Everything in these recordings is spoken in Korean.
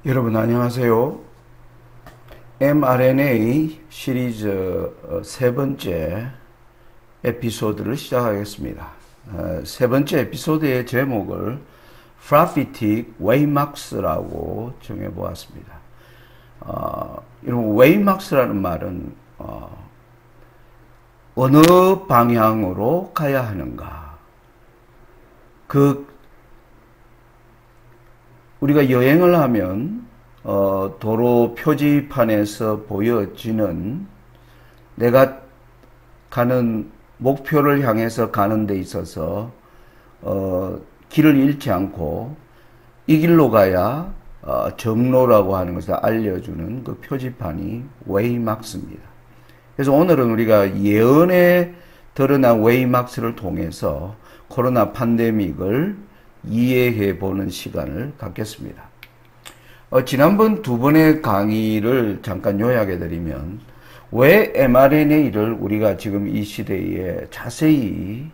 여러분 안녕하세요. mRNA 시리즈 세 번째 에피소드를 시작하겠습니다. 세 번째 에피소드의 제목을 Prophetic Waymarks라고 정해보았습니다. 여러분 Waymarks라는 말은 어느 방향으로 가야 하는가, 우리가 여행을 하면 도로 표지판에서 보여지는 내가 가는 목표를 향해서 가는 데 있어서 길을 잃지 않고 이 길로 가야 정로라고 하는 것을 알려주는 그 표지판이 웨이막스입니다. 그래서 오늘은 우리가 예언에 드러난 웨이막스를 통해서 코로나 팬데믹을 이해해 보는 시간을 갖겠습니다. 지난번 두 번의 강의를 잠깐 요약해 드리면 왜 mRNA를 우리가 지금 이 시대에 자세히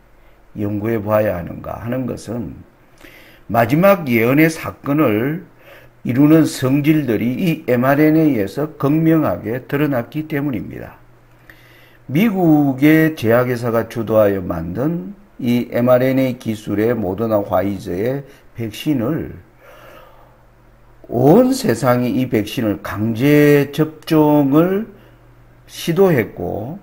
연구해 봐야 하는가 하는 것은 마지막 예언의 사건을 이루는 성질들이 이 mRNA에서 극명하게 드러났기 때문입니다. 미국의 제약회사가 주도하여 만든 이 mRNA 기술의 모더나 화이저의 백신을 온 세상이 이 백신을 강제 접종을 시도했고,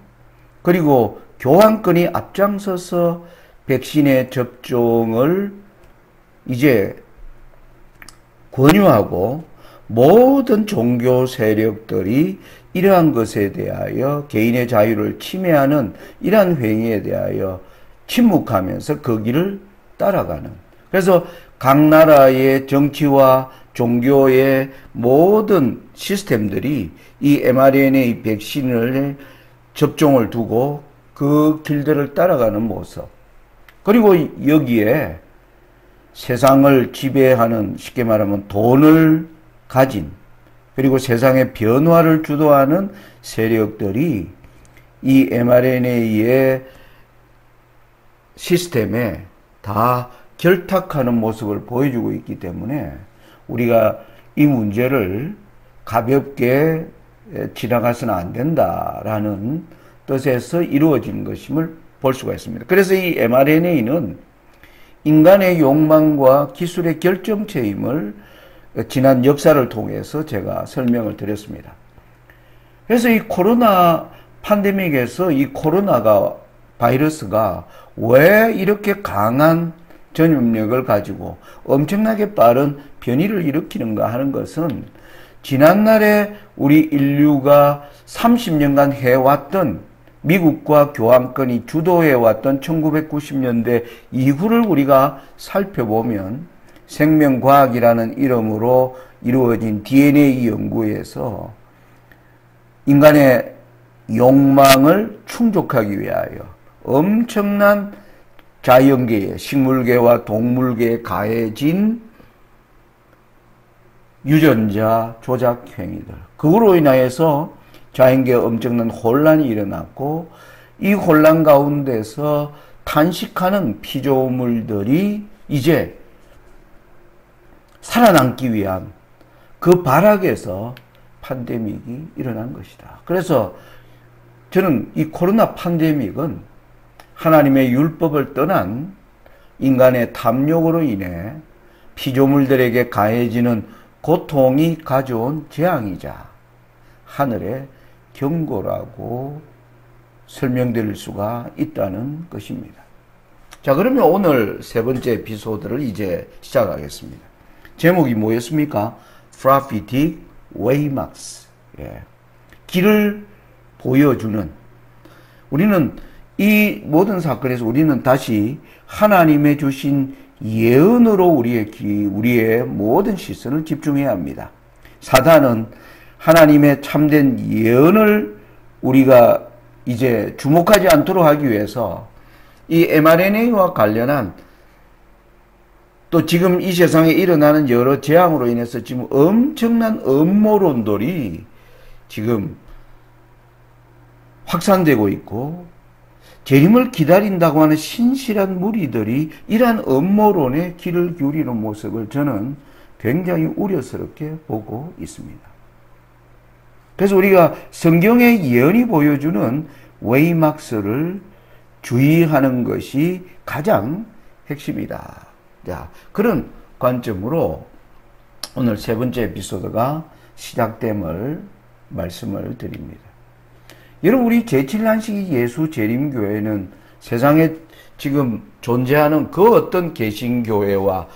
그리고 교황권이 앞장서서 백신의 접종을 이제 권유하고 모든 종교 세력들이 이러한 것에 대하여 개인의 자유를 침해하는 이러한 행위에 대하여 침묵하면서 그 길을 따라가는, 그래서 각 나라의 정치와 종교의 모든 시스템들이 이 mRNA 백신을 접종을 두고 그 길들을 따라가는 모습, 그리고 여기에 세상을 지배하는, 쉽게 말하면 돈을 가진, 그리고 세상의 변화를 주도하는 세력들이 이 mRNA의 시스템에 다 결탁하는 모습을 보여주고 있기 때문에 우리가 이 문제를 가볍게 지나가서는 안 된다라는 뜻에서 이루어진 것임을 볼 수가 있습니다. 그래서 이 mRNA는 인간의 욕망과 기술의 결정체임을 지난 역사를 통해서 제가 설명을 드렸습니다. 그래서 이 코로나 팬데믹에서 이 코로나가 바이러스가 왜 이렇게 강한 전염력을 가지고 엄청나게 빠른 변이를 일으키는가 하는 것은 지난날에 우리 인류가 30년간 해왔던, 미국과 교황권이 주도해왔던 1990년대 이후를 우리가 살펴보면 생명과학이라는 이름으로 이루어진 DNA 연구에서 인간의 욕망을 충족하기 위하여 엄청난 자연계에, 식물계와 동물계에 가해진 유전자 조작 행위들, 그거로 인하여서 자연계에 엄청난 혼란이 일어났고, 이 혼란 가운데서 탄식하는 피조물들이 이제 살아남기 위한 그 발악에서 팬데믹이 일어난 것이다. 그래서 저는 이 코로나 팬데믹은 하나님의 율법을 떠난 인간의 탐욕으로 인해 피조물들에게 가해지는 고통이 가져온 재앙이자 하늘의 경고라고 설명드릴 수가 있다는 것입니다. 자, 그러면 오늘 세 번째 에피소드를 이제 시작하겠습니다. 제목이 뭐였습니까? Prophetic Waymarks. 길을 보여주는, 우리는 이 모든 사건에서 우리는 다시 하나님의 주신 예언으로 우리의 모든 시선을 집중해야 합니다. 사단은 하나님의 참된 예언을 우리가 이제 주목하지 않도록 하기 위해서 이 mRNA와 관련한, 또 지금 이 세상에 일어나는 여러 재앙으로 인해서 지금 엄청난 음모론들이 지금 확산되고 있고, 재림을 기다린다고 하는 신실한 무리들이 이러한 음모론에 귀를 기울이는 모습을 저는 굉장히 우려스럽게 보고 있습니다. 그래서 우리가 성경의 예언이 보여주는 웨이막스를 주의하는 것이 가장 핵심이다. 자, 그런 관점으로 오늘 세 번째 에피소드가 시작됨을 말씀을 드립니다. 여러분, 우리 제7난식이 예수 재림교회는 세상에 지금 존재하는 그 어떤 개신교회와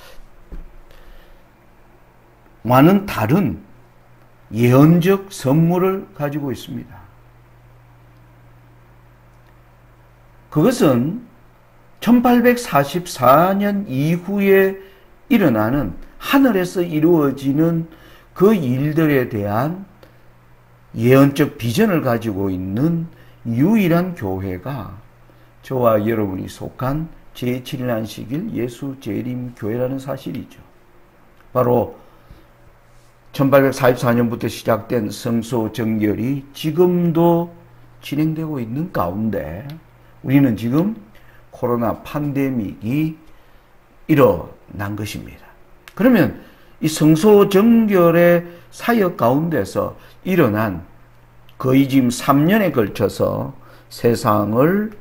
많은 다른 예언적 선물을 가지고 있습니다. 그것은 1844년 이후에 일어나는 하늘에서 이루어지는 그 일들에 대한 예언적 비전을 가지고 있는 유일한 교회가 저와 여러분이 속한 제7난식일 예수 재림교회라는 사실이죠. 바로 1844년부터 시작된 성소정결이 지금도 진행되고 있는 가운데 우리는 지금 코로나 팬데믹이 일어난 것입니다. 그러면 이 성소정결의 사역 가운데서 일어난 거의 지금 3년에 걸쳐서 세상을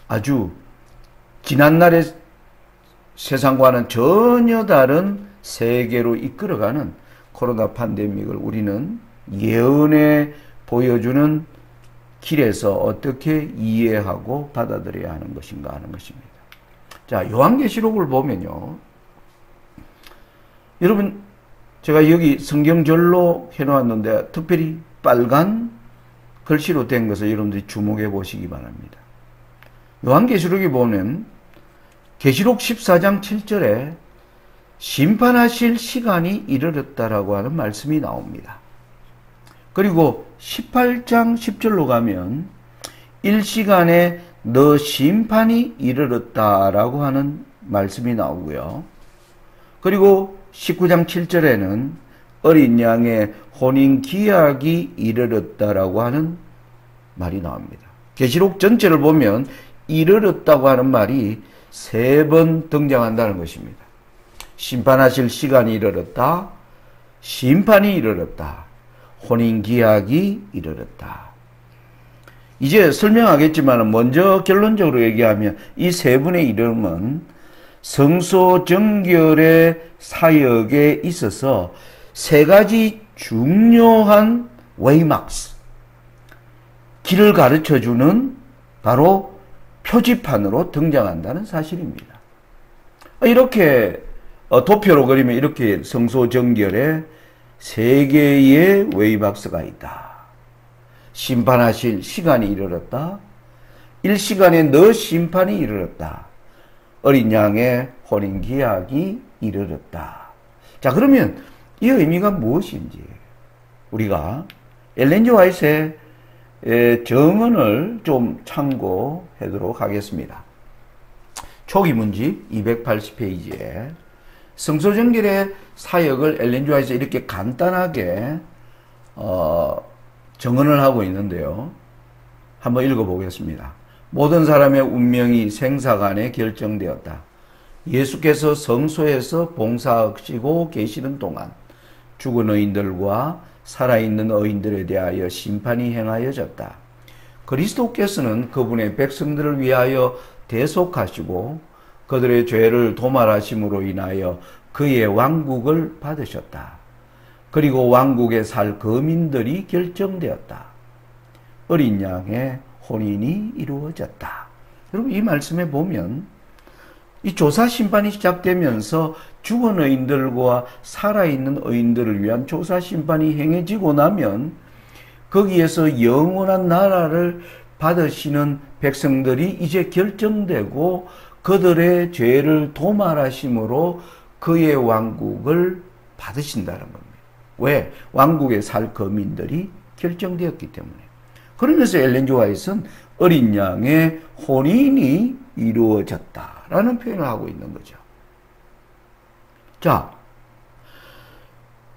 아주 지난날의 세상과는 전혀 다른 세계로 이끌어가는 코로나 팬데믹을 우리는 예언에 보여주는 길에서 어떻게 이해하고 받아들여야 하는 것인가 하는 것입니다. 자, 요한계시록을 보면요. 여러분, 제가 여기 성경절로 해놓았는데 특별히 빨간 글씨로 된 것을 여러분들이 주목해 보시기 바랍니다. 요한계시록에 보면 계시록 14장 7절에 심판하실 시간이 이르렀다라고 하는 말씀이 나옵니다. 그리고 18장 10절로 가면 일시간에 너 심판이 이르렀다라고 하는 말씀이 나오고요. 그리고 19장 7절에는 어린 양의 혼인 기약이 이르렀다라고 하는 말이 나옵니다. 계시록 전체를 보면 이르렀다고 하는 말이 3번 등장한다는 것입니다. 심판하실 시간이 이르렀다. 심판이 이르렀다. 혼인 기약이 이르렀다. 이제 설명하겠지만 먼저 결론적으로 얘기하면 이 3분의 이름은 성소정결의 사역에 있어서 3가지 중요한 웨이막스, 길을 가르쳐주는 바로 표지판으로 등장한다는 사실입니다. 이렇게 도표로 그리면 이렇게 성소정결에 3개의 웨이박스가 있다. 심판하실 시간이 이르렀다. 일시간에 너 심판이 이르렀다. 어린 양의 혼인 기약이 이르렀다. 자, 그러면 이 의미가 무엇인지 우리가 엘렌 G 화이트의 정언을 좀 참고하도록 하겠습니다. 초기 문집 280페이지에 성소정결의 사역을 엘렌 G 화이트에서 이렇게 간단하게 정언을 하고 있는데요. 한번 읽어보겠습니다. 모든 사람의 운명이 생사간에 결정되었다. 예수께서 성소에서 봉사하시고 계시는 동안 죽은 의인들과 살아있는 의인들에 대하여 심판이 행하여졌다. 그리스도께서는 그분의 백성들을 위하여 대속하시고 그들의 죄를 도말하심으로 인하여 그의 왕국을 받으셨다. 그리고 왕국에 살 거민들이 결정되었다. 어린 양의 혼인이 이루어졌다. 여러분, 이 말씀에 보면 이 조사 심판이 시작되면서 죽은 의인들과 살아있는 의인들을 위한 조사 심판이 행해지고 나면 거기에서 영원한 나라를 받으시는 백성들이 이제 결정되고 그들의 죄를 도말하심으로 그의 왕국을 받으신다는 겁니다. 왜? 왕국에 살 거민들이 결정되었기 때문에. 그러면서 엘렌 G 화이트는 어린 양의 혼인이 이루어졌다라는 표현을 하고 있는 거죠. 자,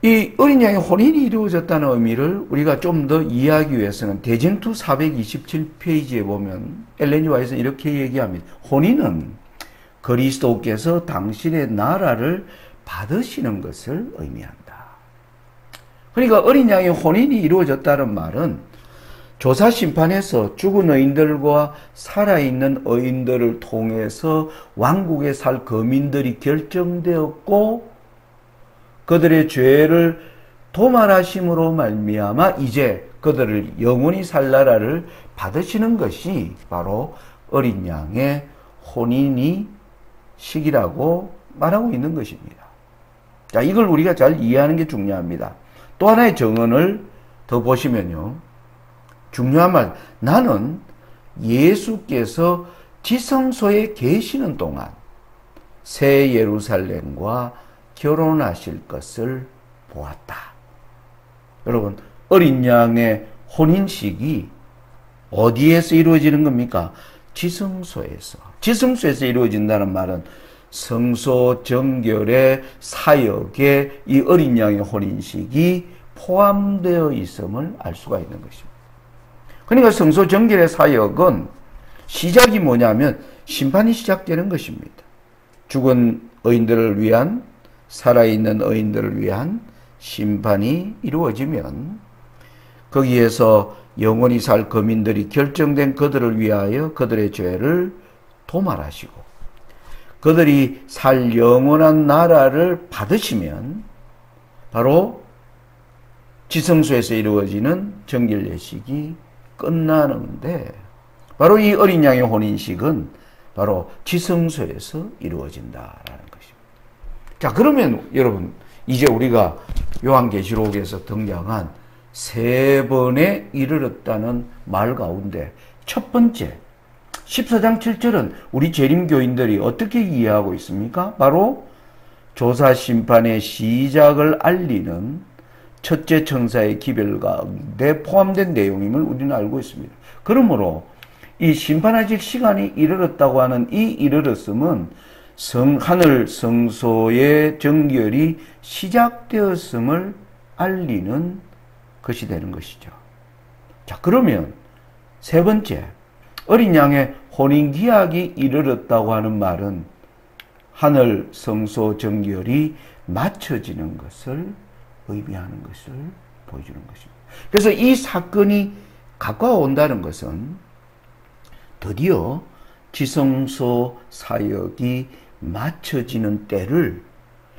이 어린 양의 혼인이 이루어졌다는 의미를 우리가 좀 더 이해하기 위해서는 대쟁투 427페이지에 보면 엘렌 G 화이트는 이렇게 얘기합니다. 혼인은 그리스도께서 당신의 나라를 받으시는 것을 의미한다. 그러니까 어린 양의 혼인이 이루어졌다는 말은 조사 심판에서 죽은 의인들과 살아있는 의인들을 통해서 왕국에 살 거민들이 결정되었고 그들의 죄를 도말하심으로 말미암아 이제 그들을 영원히 살 나라를 받으시는 것이 바로 어린 양의 혼인이 시기라고 말하고 있는 것입니다. 자, 이걸 우리가 잘 이해하는 게 중요합니다. 또 하나의 정언을 더 보시면요. 중요한 말, 나는 예수께서 지성소에 계시는 동안 새 예루살렘과 결혼하실 것을 보았다. 여러분, 어린 양의 혼인식이 어디에서 이루어지는 겁니까? 지성소에서. 지성소에서 이루어진다는 말은 성소 정결의 사역에 이 어린 양의 혼인식이 포함되어 있음을 알 수가 있는 것입니다. 그러니까 성소 정결의 사역은 시작이 뭐냐면 심판이 시작되는 것입니다. 죽은 의인들을 위한, 살아있는 의인들을 위한 심판이 이루어지면 거기에서 영원히 살 거민들이 결정된 그들을 위하여 그들의 죄를 도말하시고 그들이 살 영원한 나라를 받으시면 바로 지성소에서 이루어지는 정결 예식이 끝나는데 바로 이 어린 양의 혼인식은 바로 지성소에서 이루어진다라는 것입니다. 자, 그러면 여러분 이제 우리가 요한계시록에서 등장한 세 번에 이르렀다는 말 가운데 첫 번째 14장 7절은 우리 재림교인들이 어떻게 이해하고 있습니까? 바로 조사 심판의 시작을 알리는 첫째 천사의 기별 가운데 포함된 내용임을 우리는 알고 있습니다. 그러므로 이 심판하실 시간이 이르렀다고 하는 이 이르렀음은 하늘 성소의 정결이 시작되었음을 알리는 것이 되는 것이죠. 자, 그러면 세 번째, 어린 양의 혼인 기약이 이르렀다고 하는 말은 하늘 성소 정결이 맞춰지는 것을 의미하는 것을 보여주는 것입니다. 그래서 이 사건이 가까워 온다는 것은 드디어 지성소 사역이 맞춰지는 때를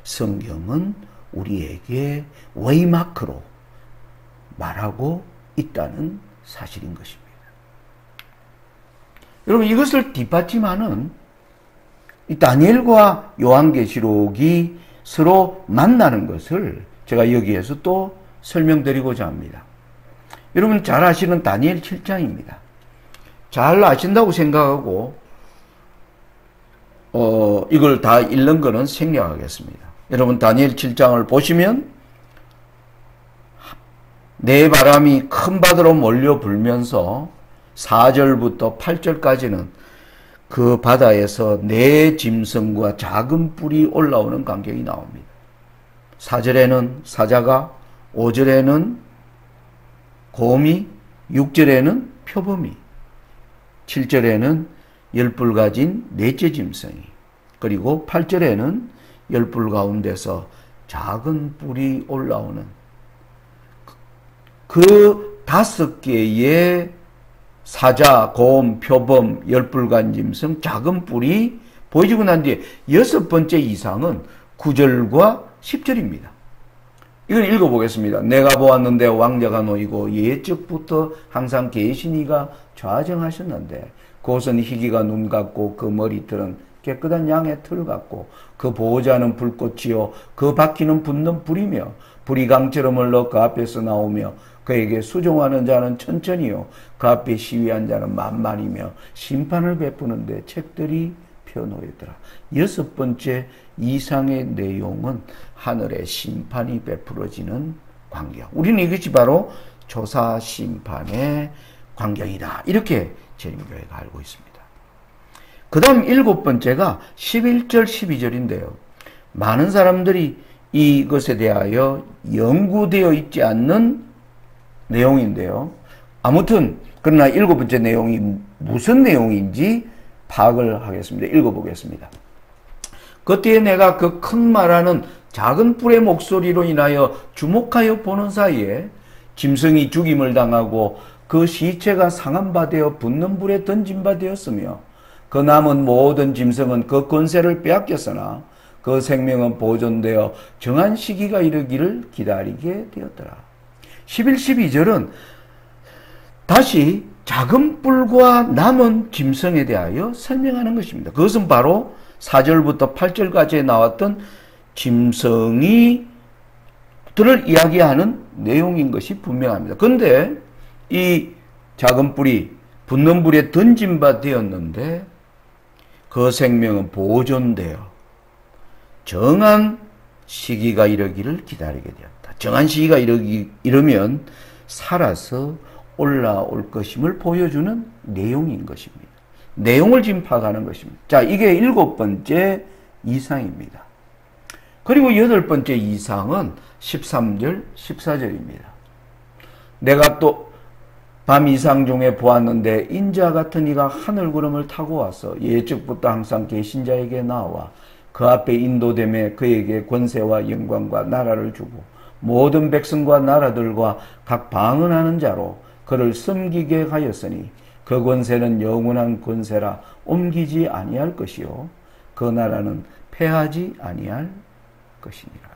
성경은 우리에게 웨이마크로 말하고 있다는 사실인 것입니다. 여러분, 이것을 뒷받침하는 이 다니엘과 요한계시록이 서로 만나는 것을 제가 여기에서 또 설명드리고자 합니다. 여러분 잘 아시는 다니엘 7장입니다. 잘 아신다고 생각하고 이걸 다 읽는 것은 생략하겠습니다. 여러분 다니엘 7장을 보시면 내 바람이 큰 바다로 몰려 불면서 4절부터 8절까지는 그 바다에서 네 짐승과 작은 뿔이 올라오는 광경이 나옵니다. 4절에는 사자가, 5절에는 곰이, 6절에는 표범이, 7절에는 10뿔 가진 넷째 짐승이, 그리고 8절에는 10뿔 가운데서 작은 뿔이 올라오는 그 5개의 사자, 곰, 표범, 10뿔 가진 짐승, 작은 뿔이 보여지고 난 뒤에 6번째 이상은 9절과 10절입니다. 이걸 읽어보겠습니다. 내가 보았는데 왕자가 놓이고 예적부터 항상 계시니가 좌정하셨는데 그것은 희기가 눈 같고 그 머리털은 깨끗한 양의 털 같고 그 보호자는 불꽃이요 그 바퀴는 붙는 불이며 불이 강처럼 흘러 그 앞에서 나오며 그에게 수종하는 자는 천천히요 그 앞에 시위한 자는 만만이며 심판을 베푸는데 책들이 펴놓이더라. 6번째 이상의 내용은 하늘의 심판이 베풀어지는 광경. 우리는 이것이 바로 조사 심판의 광경이다. 이렇게 재림교회가 알고 있습니다. 그 다음 7번째가 11절 12절인데요. 많은 사람들이 이것에 대하여 연구되어 있지 않는 내용인데요. 아무튼 그러나 7번째 내용이 무슨 내용인지 파악을 하겠습니다. 읽어보겠습니다. 그때에 내가 그 큰 말하는 작은 뿔의 목소리로 인하여 주목하여 보는 사이에 짐승이 죽임을 당하고 그 시체가 상한 바 되어 붙는 불에 던진 바 되었으며 그 남은 모든 짐승은 그 권세를 빼앗겼으나 그 생명은 보존되어 정한 시기가 이르기를 기다리게 되었더라. 11, 12절은 다시 작은 뿔과 남은 짐승에 대하여 설명하는 것입니다. 그것은 바로 4절부터 8절까지 나왔던 짐승이 들을 이야기하는 내용인 것이 분명합니다. 그런데 이 작은 뿔이 붙는 불에 던진 바 되었는데 그 생명은 보존되어 정한 시기가 이르기를 기다리게 되었다. 정한 시기가 이르면 살아서 올라올 것임을 보여주는 내용인 것입니다. 내용을 지금 파악하는 것입니다. 자, 이게 7번째 이상입니다. 그리고 8번째 이상은 13절, 14절입니다. 내가 또 밤 이상 중에 보았는데 인자 같은 이가 하늘 구름을 타고 와서 예적부터 항상 계신 자에게 나와 그 앞에 인도됨에 그에게 권세와 영광과 나라를 주고 모든 백성과 나라들과 각 방언하는 자로 그를 섬기게 하였으니 그 권세는 영원한 권세라 옮기지 아니할 것이요 그 나라는 패하지 아니할 것이니라.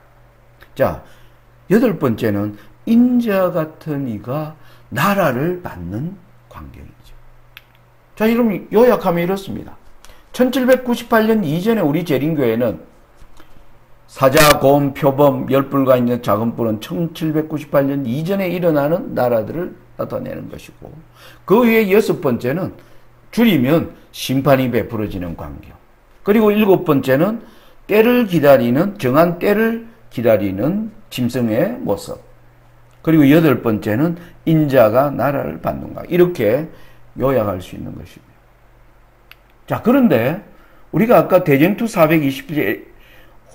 자, 8번째는 인자 같은 이가 나라를 받는 광경이죠. 자, 여러분 요약하면 이렇습니다. 1798년 이전에 우리 재림교회는 사자, 곰, 표범, 열불과 있는 작은 뿔은 1798년 이전에 일어나는 나라들을 나타내는 것이고 그 외에 6번째는 줄이면 심판이 베풀어지는 광경, 그리고 7번째는 때를 기다리는 정한 때를 기다리는 짐승의 모습, 그리고 8번째는 인자가 나라를 받는 광경, 이렇게 요약할 수 있는 것입니다. 자, 그런데 우리가 아까 대쟁투 420제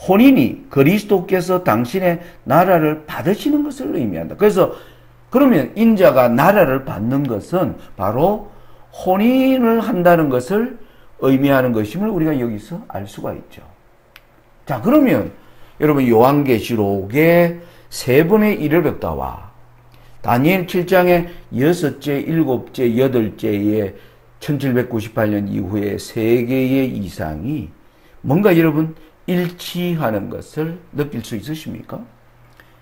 혼인이 그리스도께서 당신의 나라를 받으시는 것을 의미한다. 그래서 그러면 인자가 나라를 받는 것은 바로 혼인을 한다는 것을 의미하는 것임을 우리가 여기서 알 수가 있죠. 자, 그러면 여러분 요한계시록의 3번의 이르렀다와 다니엘 7장의 6째, 7째, 8째의 1798년 이후에 3개의 이상이 뭔가 여러분 일치하는 것을 느낄 수 있으십니까?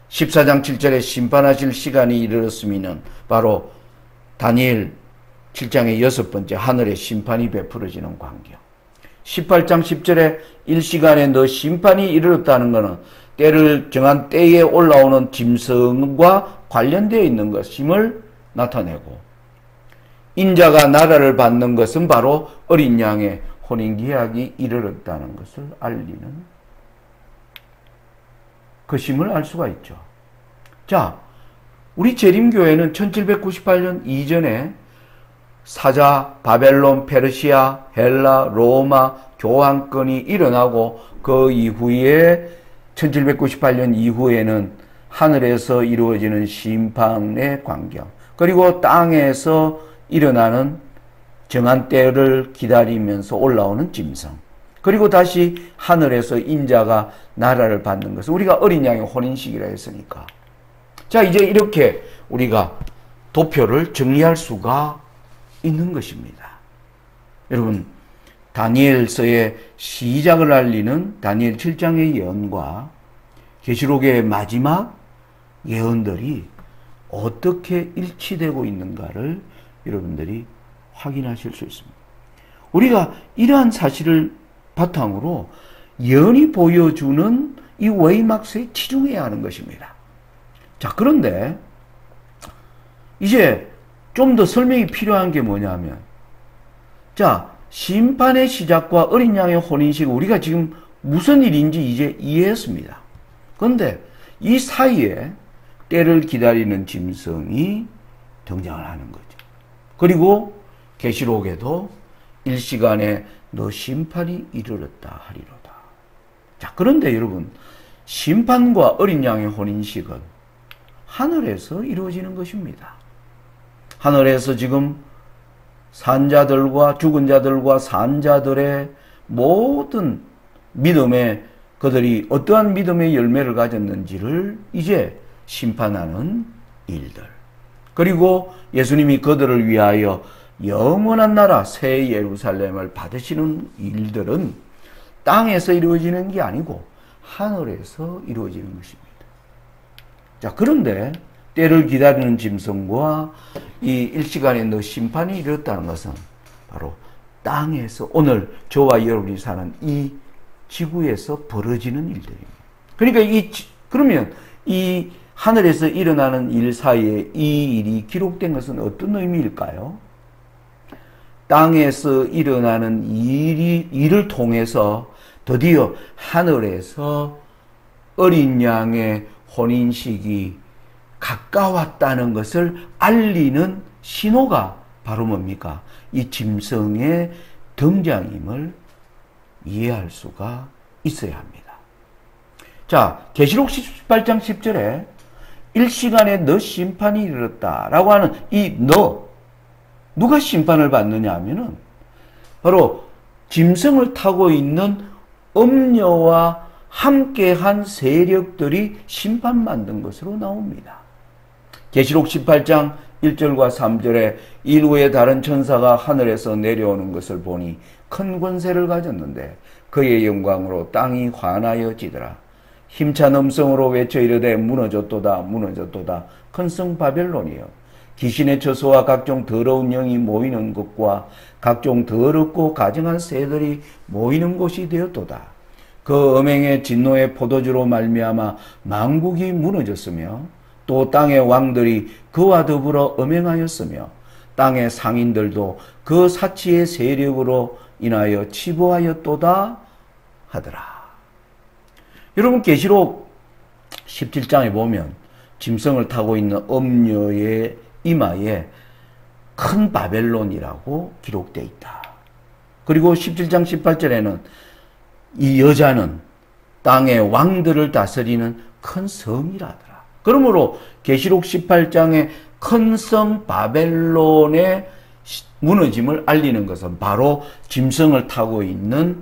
14장 7절에 심판하실 시간이 이르렀으면 바로 다니엘 7장의 6번째 하늘의 심판이 베풀어지는 광경. 18장 10절에 일시간에 너 심판이 이르렀다는 것은 때를 정한 때에 올라오는 짐승과 관련되어 있는 것임을 나타내고, 인자가 나라를 받는 것은 바로 어린 양의 혼인계약이 이르렀다는 것을 알리는 것임을 알 수가 있죠. 자, 우리 재림교회는 1798년 이전에 사자, 바벨론, 페르시아, 헬라, 로마 교황권이 일어나고 그 이후에 1798년 이후에는 하늘에서 이루어지는 심판의 광경, 그리고 땅에서 일어나는 정한 때를 기다리면서 올라오는 짐승, 그리고 다시 하늘에서 인자가 나라를 받는 것을 우리가 어린 양의 혼인식이라 했으니까, 자, 이제 이렇게 우리가 도표를 정리할 수가 있는 것입니다. 여러분, 다니엘서의 시작을 알리는 다니엘 7장의 예언과 계시록의 마지막 예언들이 어떻게 일치되고 있는가를 여러분들이 확인하실 수 있습니다. 우리가 이러한 사실을 바탕으로 예언이 보여주는 이 외막스에 치중해야 하는 것입니다. 자, 그런데 이제 좀 더 설명이 필요한 게 뭐냐면, 자, 심판의 시작과 어린 양의 혼인식, 우리가 지금 무슨 일인지 이제 이해했습니다. 그런데 이 사이에 때를 기다리는 짐승이 등장을 하는 거죠. 그리고 계시록에도 일시간에 너 심판이 이르렀다 하리로다. 자, 그런데 여러분, 심판과 어린 양의 혼인식은 하늘에서 이루어지는 것입니다. 하늘에서 지금 산자들과 죽은 자들과 산자들의 모든 믿음의 그들이 어떠한 믿음의 열매를 가졌는지를 이제 심판하는 일들. 그리고 예수님이 그들을 위하여 영원한 나라 새 예루살렘을 받으시는 일들은 땅에서 이루어지는 게 아니고 하늘에서 이루어지는 것입니다. 자, 그런데 때를 기다리는 짐승과 이 일시간에 너 심판이 이르렀다는 것은 바로 땅에서 오늘 저와 여러분이 사는 이 지구에서 벌어지는 일들입니다. 그러니까 그러면 이 하늘에서 일어나는 일 사이에 이 일이 기록된 것은 어떤 의미일까요? 땅에서 일어나는 일을 통해서 드디어 하늘에서 어린 양의 혼인식이 가까웠다는 것을 알리는 신호가 바로 뭡니까? 이 짐승의 등장임을 이해할 수가 있어야 합니다. 자, 계시록 18장 10절에 일시간에 너 심판이 이르렀다라고 하는 이 누가 심판을 받느냐 하면은 바로 짐승을 타고 있는 음녀와 함께한 세력들이 심판받는 것으로 나옵니다. 계시록 18장 1절과 3절에 일후에 다른 천사가 하늘에서 내려오는 것을 보니 큰 권세를 가졌는데 그의 영광으로 땅이 환하여지더라. 힘찬 음성으로 외쳐 이르되 무너졌도다 무너졌도다 큰 성 바벨론이여 귀신의 처소와 각종 더러운 영이 모이는 곳과 각종 더럽고 가증한 새들이 모이는 곳이 되었도다. 그 음행의 진노의 포도주로 말미암아 만국이 무너졌으며 또 땅의 왕들이 그와 더불어 음행하였으며 땅의 상인들도 그 사치의 세력으로 인하여 치부하였도다 하더라. 여러분 계시록 17장에 보면 짐승을 타고 있는 음녀의 이마에 큰 바벨론이라고 기록되어 있다. 그리고 17장 18절에는 이 여자는 땅의 왕들을 다스리는 큰 성이라더라. 그러므로 계시록 18장의 큰 성 바벨론의 무너짐을 알리는 것은 바로 짐승을 타고 있는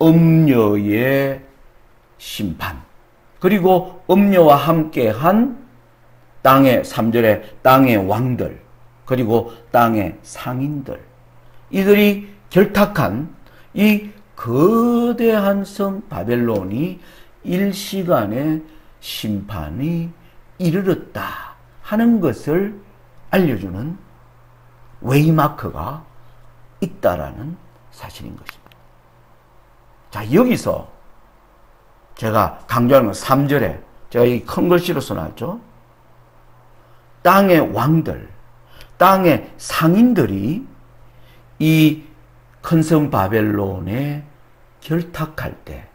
음녀의 심판, 그리고 음녀와 함께한 땅의 3절에 땅의 왕들, 그리고 땅의 상인들, 이들이 결탁한 이 거대한 성 바벨론이 일시간에 심판이 이르렀다 하는 것을 알려주는 웨이마크가 있다라는 사실인 것입니다. 자, 여기서 제가 강조하는 건 3절에 제가 이 큰 글씨로 써놨죠. 땅의 왕들, 땅의 상인들이 이 큰 성 바벨론에 결탁할 때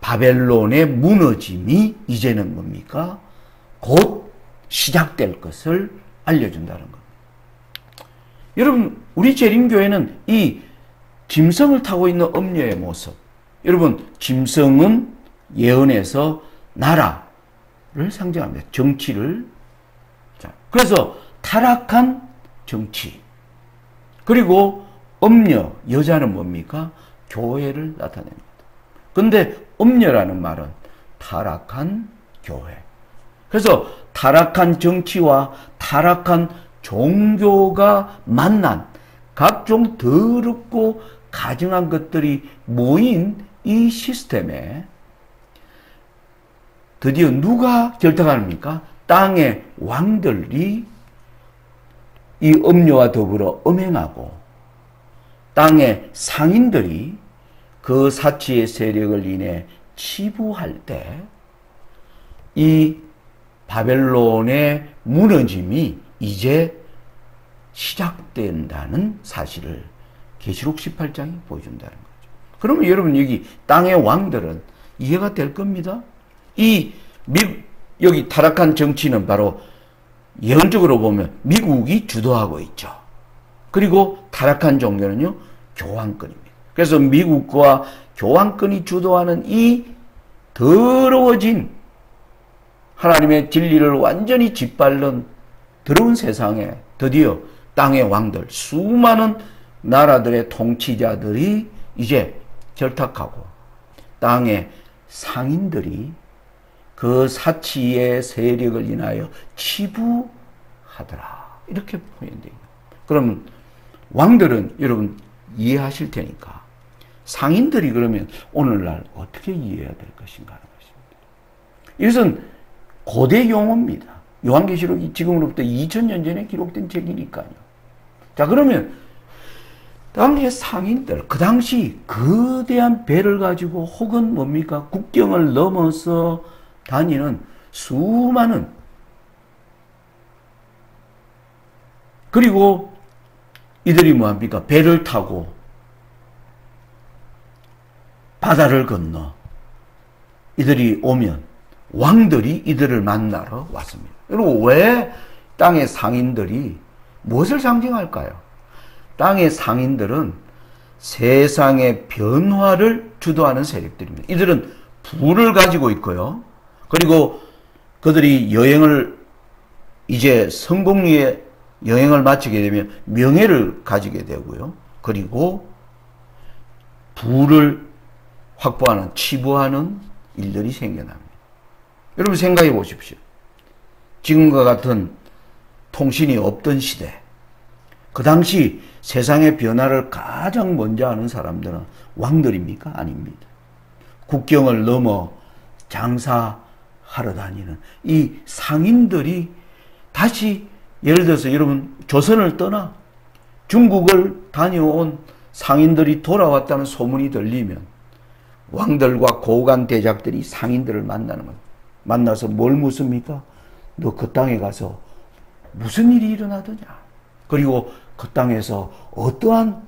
바벨론의 무너짐이 이제는 뭡니까? 곧 시작될 것을 알려준다는 겁니다. 여러분, 우리 재림교회는 이 짐승을 타고 있는 음녀의 모습, 여러분, 짐승은 예언에서 나라를 상징합니다. 정치를. 자, 그래서 타락한 정치. 그리고 음녀, 여자는 뭡니까? 교회를 나타냅니다. 근데 음녀라는 말은 타락한 교회. 그래서 타락한 정치와 타락한 종교가 만난 각종 더럽고 가증한 것들이 모인 이 시스템에 드디어 누가 결탁합니까? 땅의 왕들이 이 음녀와 더불어 음행하고 땅의 상인들이 그 사치의 세력을 인해 치부할 때 이 바벨론의 무너짐이 이제 시작된다는 사실을 계시록 18장이 보여준다는 거죠. 그러면 여러분 여기 땅의 왕들은 이해가 될 겁니다. 여기 타락한 정치는 바로 예언적으로 보면 미국이 주도하고 있죠. 그리고 타락한 종교는요, 교황권입니다. 그래서 미국과 교황권이 주도하는 이 더러워진 하나님의 진리를 완전히 짓밟는 더러운 세상에 드디어 땅의 왕들, 수많은 나라들의 통치자들이 이제 결탁하고 땅의 상인들이 그 사치의 세력을 인하여 치부하더라. 이렇게 표현돼요. 그러면 왕들은 여러분 이해하실 테니까 상인들이 그러면 오늘날 어떻게 이해해야 될 것인가 하는 것입니다. 이것은 고대 용어입니다. 요한계시록이 지금으로부터 2000년 전에 기록된 책이니까요. 자, 그러면 당시의 상인들, 그 당시 거대한 배를 가지고 혹은 뭡니까? 국경을 넘어서 다니는 수많은, 그리고 이들이 뭐합니까? 배를 타고 바다를 건너 이들이 오면 왕들이 이들을 만나러 왔습니다. 그리고 왜 땅의 상인들이 무엇을 상징할까요? 땅의 상인들은 세상의 변화를 주도하는 세력들입니다. 이들은 부를 가지고 있고요. 그리고 그들이 여행을 이제 성공리에 여행을 마치게 되면 명예를 가지게 되고요. 그리고 부를 확보하는, 치부하는 일들이 생겨납니다. 여러분 생각해 보십시오. 지금과 같은 통신이 없던 시대, 그 당시 세상의 변화를 가장 먼저 아는 사람들은 왕들입니까? 아닙니다. 국경을 넘어 장사하러 다니는 이 상인들이 다시 예를 들어서 여러분 조선을 떠나 중국을 다녀온 상인들이 돌아왔다는 소문이 들리면 왕들과 고관 대작들이 상인들을 만나는 것. 만나서 뭘 묻습니까? 너 그 땅에 가서 무슨 일이 일어나더냐? 그리고 그 땅에서 어떠한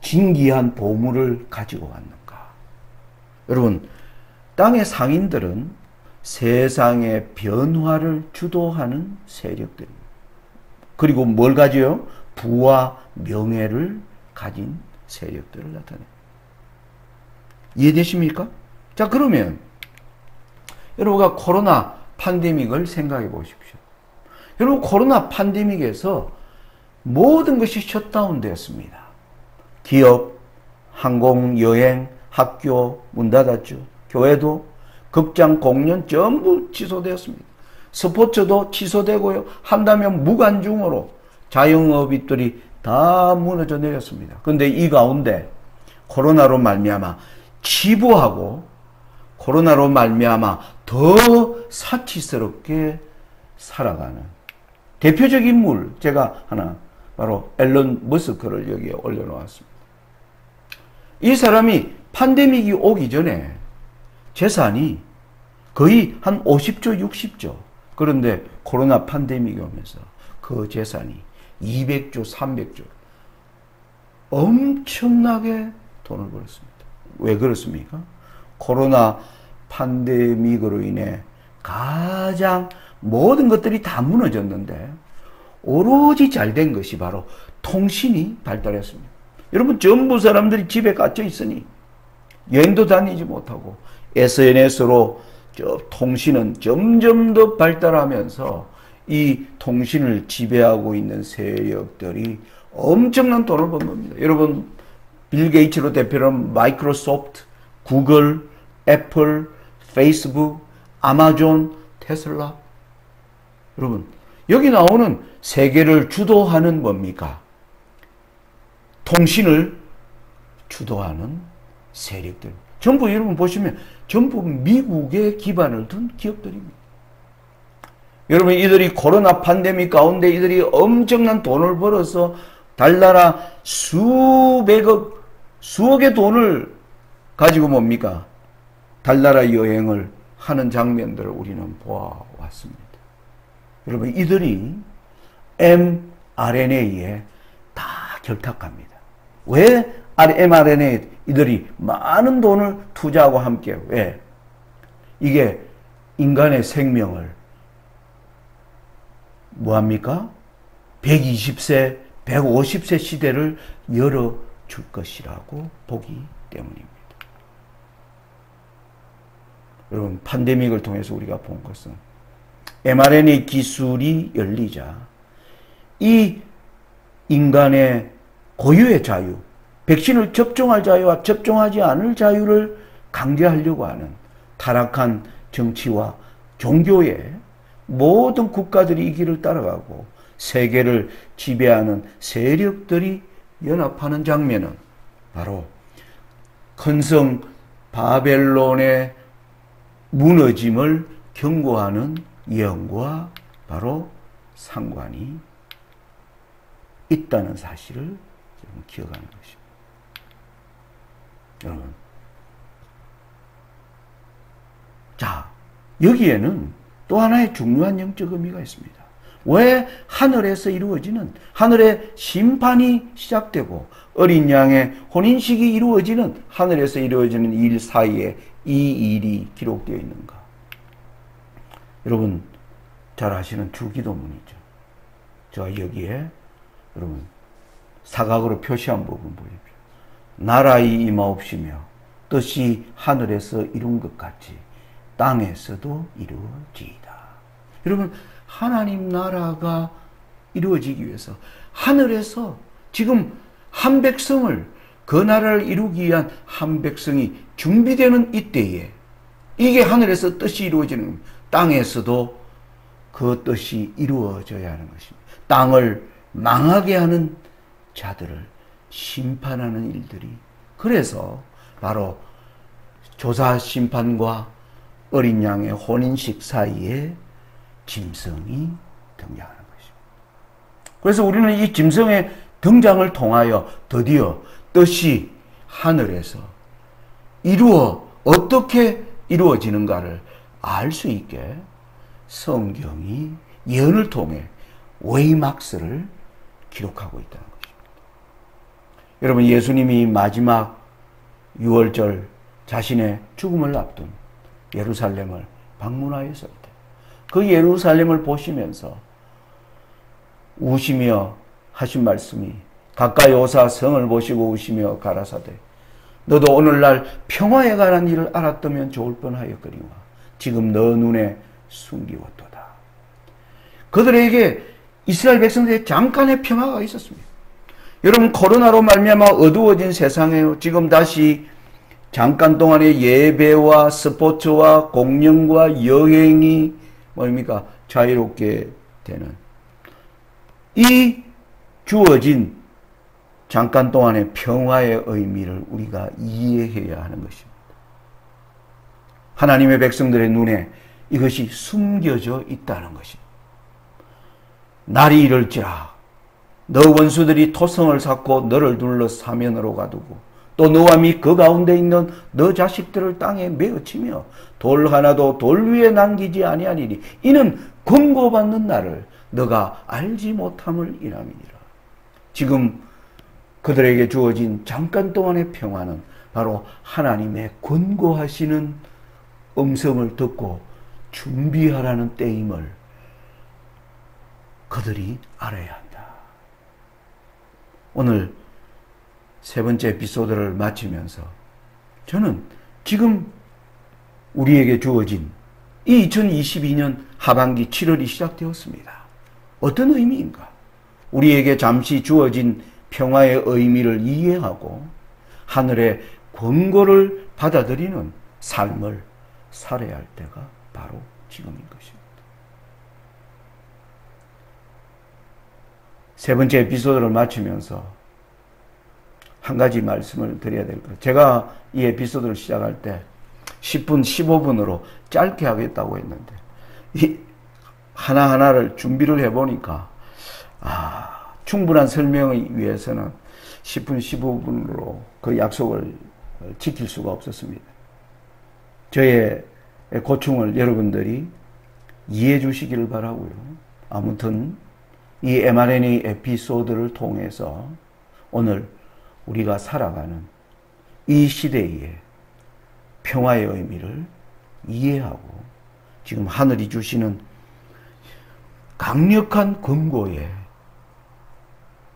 진귀한 보물을 가지고 왔는가? 여러분, 땅의 상인들은 세상의 변화를 주도하는 세력들입니다. 그리고 뭘 가져요? 부와 명예를 가진 세력들을 나타냅니다. 이해되십니까? 자, 그러면 여러분가 코로나 팬데믹을 생각해 보십시오. 여러분, 코로나 팬데믹에서 모든 것이 셧다운 되었습니다. 기업, 항공, 여행, 학교 문 닫았죠. 교회도, 극장, 공연 전부 취소되었습니다. 스포츠도 취소되고요. 한다면 무관중으로 자영업인들이 다 무너져 내렸습니다. 그런데 이 가운데 코로나로 말미암아 치부하고 코로나로 말미암아 더 사치스럽게 살아가는 대표적인 인물, 제가 하나 바로 앨런 머스크를 여기에 올려놓았습니다. 이 사람이 팬데믹이 오기 전에 재산이 거의 한 50조, 60조. 그런데 코로나 팬데믹이 오면서 그 재산이 200조, 300조. 엄청나게 돈을 벌었습니다. 왜 그렇습니까? 코로나 팬데믹으로 인해 가장 모든 것들이 다 무너졌는데 오로지 잘된 것이 바로 통신이 발달했습니다. 여러분, 전부 사람들이 집에 갇혀 있으니 여행도 다니지 못하고 SNS로 통신은 점점 더 발달하면서 이 통신을 지배하고 있는 세력들이 엄청난 돈을 번 겁니다. 여러분, 빌 게이츠로 대표하는 마이크로소프트, 구글, 애플, 페이스북, 아마존, 테슬라. 여러분, 여기 나오는 세계를 주도하는 뭡니까? 통신을 주도하는 세력들. 전부 여러분 보시면 전부 미국에 기반을 둔 기업들입니다. 여러분, 이들이 코로나 팬데믹 가운데 이들이 엄청난 돈을 벌어서 달나라 수백억, 수억의 돈을 가지고 뭡니까? 달나라 여행을 하는 장면들을 우리는 보아왔습니다. 여러분, 이들이 mRNA에 다 결탁합니다. 왜 mRNA에 이들이 많은 돈을 투자하고 함께, 왜? 이게 인간의 생명을 뭐합니까? 120세, 150세 시대를 열어줄 것이라고 보기 때문입니다. 여러분, 팬데믹을 통해서 우리가 본 것은 mRNA 기술이 열리자 이 인간의 고유의 자유, 백신을 접종할 자유와 접종하지 않을 자유를 강제하려고 하는 타락한 정치와 종교의 모든 국가들이 이 길을 따라가고 세계를 지배하는 세력들이 연합하는 장면은 바로 큰 성 바벨론의 무너짐을 경고하는 예언과 바로 상관이 있다는 사실을 좀 기억하는 것입니다. 여러분, 자, 여기에는 또 하나의 중요한 영적 의미가 있습니다. 왜 하늘에서 이루어지는, 하늘의 심판이 시작되고 어린 양의 혼인식이 이루어지는, 하늘에서 이루어지는 일 사이에 이 일이 기록되어 있는가? 여러분 잘 아시는 주기도문이죠. 제가 여기에 여러분 사각으로 표시한 부분 보십시오. 나라의 임하옵시며 뜻이 하늘에서 이룬 것 같이 땅에서도 이루어지이다. 여러분, 하나님 나라가 이루어지기 위해서 하늘에서 지금 한 백성을, 그 나라를 이루기 위한 한 백성이 준비되는 이때에 이게 하늘에서 뜻이 이루어지는, 땅에서도 그 뜻이 이루어져야 하는 것입니다. 땅을 망하게 하는 자들을 심판하는 일들이, 그래서 바로 조사 심판과 어린 양의 혼인식 사이에 짐승이 등장하는 것입니다. 그래서 우리는 이 짐승의 등장을 통하여 드디어 뜻이 하늘에서 어떻게 이루어지는가를 알 수 있게 성경이 예언을 통해 웨이막스를 기록하고 있다는 것입니다. 여러분, 예수님이 마지막 6월절 자신의 죽음을 앞둔 예루살렘을 방문하였을 때 그 예루살렘을 보시면서 우시며 하신 말씀이, 가까이 오사 성을 보시고 우시며 가라사대 너도 오늘날 평화에 관한 일을 알았다면 좋을 뻔하였거니와 지금 너 눈에 숨기웠도다. 그들에게, 이스라엘 백성들의 잠깐의 평화가 있었습니다. 여러분, 코로나로 말미암아 어두워진 세상에 지금 다시 잠깐 동안의 예배와 스포츠와 공연과 여행이 뭡니까? 자유롭게 되는 이 주어진 잠깐 동안의 평화의 의미를 우리가 이해해야 하는 것입니다. 하나님의 백성들의 눈에 이것이 숨겨져 있다는 것입니다. 날이 이를지라 너 원수들이 토성을 쌓고 너를 둘러 사면으로 가두고 또 너와 및 그 가운데 있는 너 자식들을 땅에 메어치며 돌 하나도 돌 위에 남기지 아니하니니 이는 권고받는 날을 너가 알지 못함을 인함이니라. 지금 그들에게 주어진 잠깐 동안의 평화는 바로 하나님의 권고하시는 음성을 듣고 준비하라는 때임을 그들이 알아야 한다. 오늘 세 번째 에피소드를 마치면서 저는 지금 우리에게 주어진 이 2022년 하반기 7월이 시작되었습니다. 어떤 의미인가? 우리에게 잠시 주어진 평화의 의미를 이해하고 하늘의 권고를 받아들이는 삶을 살아야 할 때가 바로 지금인 것입니다. 세 번째 에피소드를 마치면서 한 가지 말씀을 드려야 될 것. 제가 이 에피소드를 시작할 때 10분, 15분으로 짧게 하겠다고 했는데 이 하나하나를 준비를 해보니까 충분한 설명을 위해서는 10분, 15분으로 그 약속을 지킬 수가 없었습니다. 저의 고충을 여러분들이 이해해 주시기를 바라고요. 아무튼 이 mRNA 에피소드를 통해서 오늘 우리가 살아가는 이 시대의 평화의 의미를 이해하고 지금 하늘이 주시는 강력한 권고에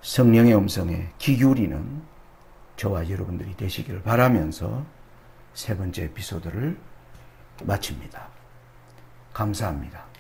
성령의 음성에 귀 기울이는 저와 여러분들이 되시기를 바라면서 세 번째 에피소드를 마칩니다. 감사합니다.